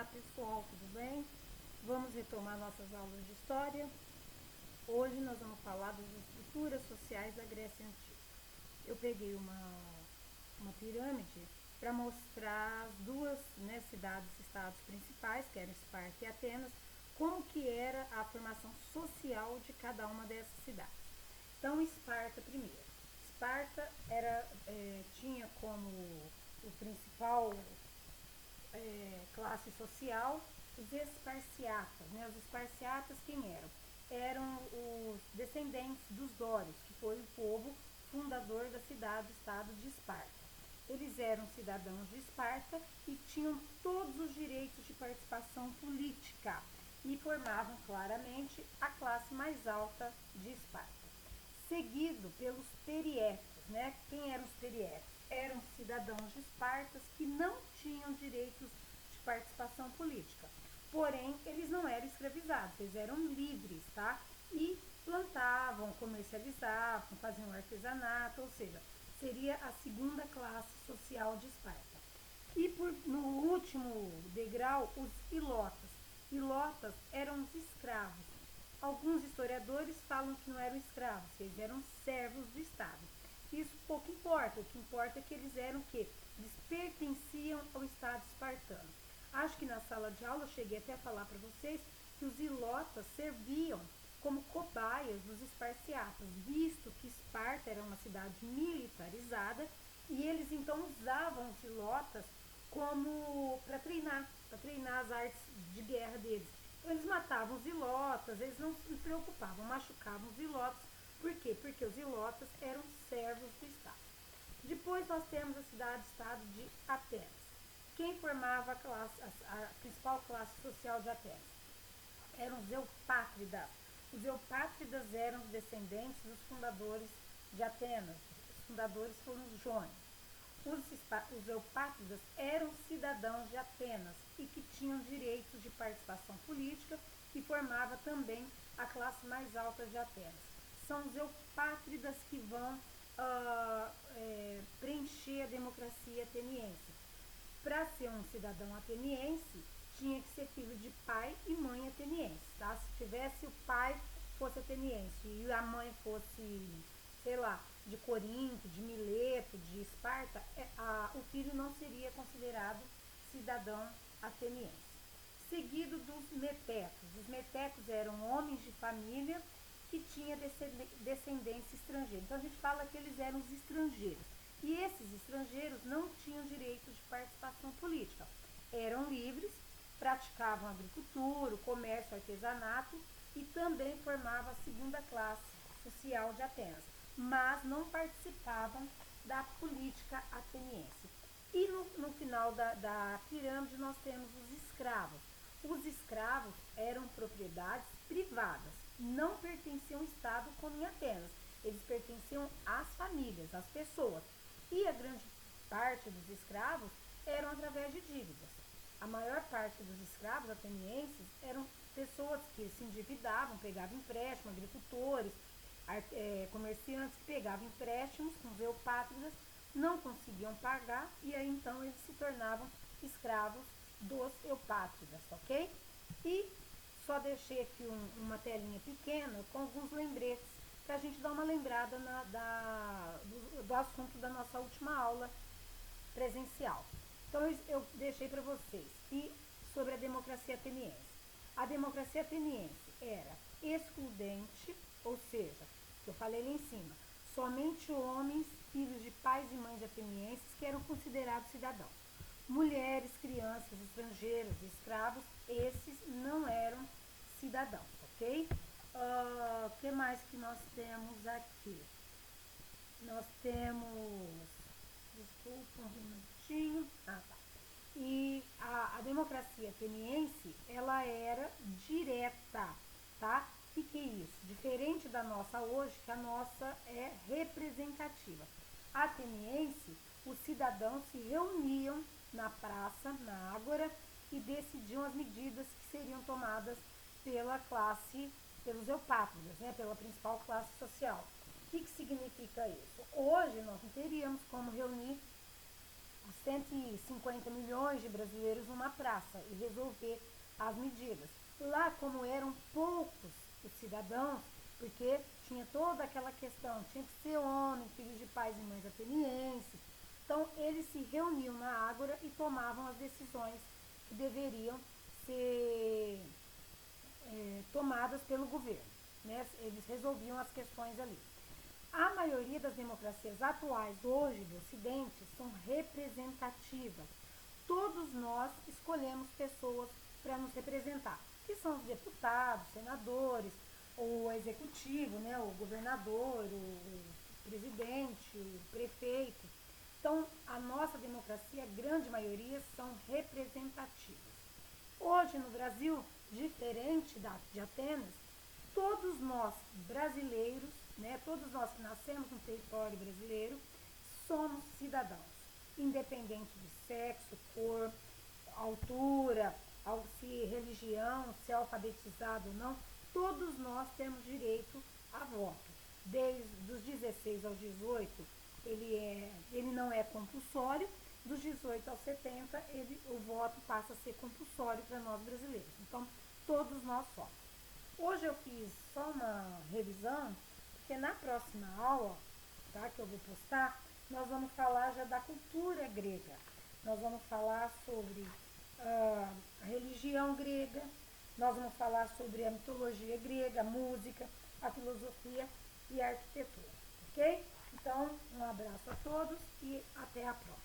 Olá pessoal, tudo bem? Vamos retomar nossas aulas de história. Hoje nós vamos falar das estruturas sociais da Grécia Antiga. Eu peguei uma pirâmide para mostrar as duas cidades-estados principais, que eram Esparta e Atenas, como que era a formação social de cada uma dessas cidades. Então, Esparta primeiro. Esparta tinha como o principal classe social os esparciatas. Os esparciatas quem eram? Eram os descendentes dos dórios, que foi o povo fundador da cidade-estado de Esparta. Eles eram cidadãos de Esparta e tinham todos os direitos de participação política e formavam claramente a classe mais alta de Esparta. Seguido pelos perietos. Quem eram os perietos? Eram cidadãos de Esparta que não tinham direitos de participação política. Porém, eles não eram escravizados, eles eram livres, tá? E plantavam, comercializavam, faziam artesanato, ou seja, seria a segunda classe social de Esparta. E no último degrau, os ilotas. Ilotas eram os escravos. Alguns historiadores falam que não eram escravos, que eles eram servos do Estado. Isso pouco importa, o que importa é que eles eram o quê? Eles pertenciam ao Estado espartano. Acho que na sala de aula eu cheguei até a falar para vocês que os ilotas serviam como cobaias dos esparciatas, visto que Esparta era uma cidade militarizada e eles então usavam os ilotas como para treinar as artes de guerra deles. Então eles matavam os ilotas, eles não se preocupavam, machucavam os ilotas. Por quê? Porque os ilotas eram servos do Estado. Depois nós temos a cidade-estado de Atenas. Quem formava a principal classe social de Atenas? Eram os eupátridas. Os eupátridas eram os descendentes dos fundadores de Atenas. Os fundadores foram os jônios. Os eupátridas eram cidadãos de Atenas e que tinham direitos de participação política e formava também a classe mais alta de Atenas. São os eupátridas que vão preencher a democracia ateniense. Para ser um cidadão ateniense, tinha que ser filho de pai e mãe ateniense, tá? Se tivesse o pai fosse ateniense e a mãe fosse, sei lá, de Corinto, de Mileto, de Esparta, o filho não seria considerado cidadão ateniense. Seguido dos metecos. Os metecos eram homens de família que tinham descendência estrangeira. Então a gente fala que eles eram os estrangeiros. E esses estrangeiros não tinham direito de participação política. Eram livres, praticavam agricultura, comércio, artesanato e também formavam a segunda classe social de Atenas, mas não participavam da política ateniense. E no final da pirâmide nós temos os escravos. Os escravos eram propriedades privadas, não pertenciam ao Estado como em Atenas. Eles pertenciam às famílias, às pessoas. E a grande parte dos escravos eram através de dívidas. A maior parte dos escravos atenienses eram pessoas que se endividavam, pegavam empréstimo, agricultores, comerciantes que pegavam empréstimos com os eupátridas, não conseguiam pagar e aí então eles se tornavam escravos dos eupátridas, ok? E só deixei aqui uma telinha pequena com alguns lembretes para a gente dar uma lembrada do assunto da nossa última aula presencial. Então eu deixei para vocês. E sobre a democracia ateniense. A democracia ateniense era excludente, ou seja, que eu falei lá em cima, somente homens, filhos de pais e mães atenienses que eram considerados cidadãos. Mulheres, crianças, estrangeiros, escravos, esses não eram cidadãos, ok? O que mais que nós temos aqui? Nós temos... Desculpa, um minutinho. Tá. E a democracia ateniense, ela era direta, tá? O que é isso? Diferente da nossa hoje, que a nossa é representativa. A ateniense, os cidadãos se reuniam na praça, na ágora, e decidiam as medidas que seriam tomadas pela classe, pelos eupátridas, pela principal classe social. O que significa isso? Hoje nós não teríamos como reunir 150 milhões de brasileiros numa praça e resolver as medidas. Lá, como eram poucos os cidadãos, porque tinha toda aquela questão, tinha que ser homem, filho de pais e mães atenienses, então eles se reuniam na Ágora e tomavam as decisões que deveriam ser tomadas pelo governo. Né? Eles resolviam as questões ali. A maioria das democracias atuais hoje do Ocidente são representativas. Todos nós escolhemos pessoas para nos representar, que são os deputados, senadores, o executivo, né, o governador, o presidente, o prefeito. Então, a nossa democracia, a grande maioria, são representativas. Hoje, no Brasil, diferente de Atenas, todos nós brasileiros, né, todos nós que nascemos no território brasileiro, somos cidadãos, independente de sexo, cor, altura, se religião, se é alfabetizado ou não, todos nós temos direito a voto. Desde os 16 aos 18, ele não é compulsório, dos 18 aos 70, o voto passa a ser compulsório para nós brasileiros. Então, todos nós somos. Hoje eu fiz só uma revisão, porque na próxima aula, tá, que eu vou postar, nós vamos falar já da cultura grega. Nós vamos falar sobre a religião grega, nós vamos falar sobre a mitologia grega, a música, a filosofia e a arquitetura, ok? Então, um abraço a todos e até a próxima.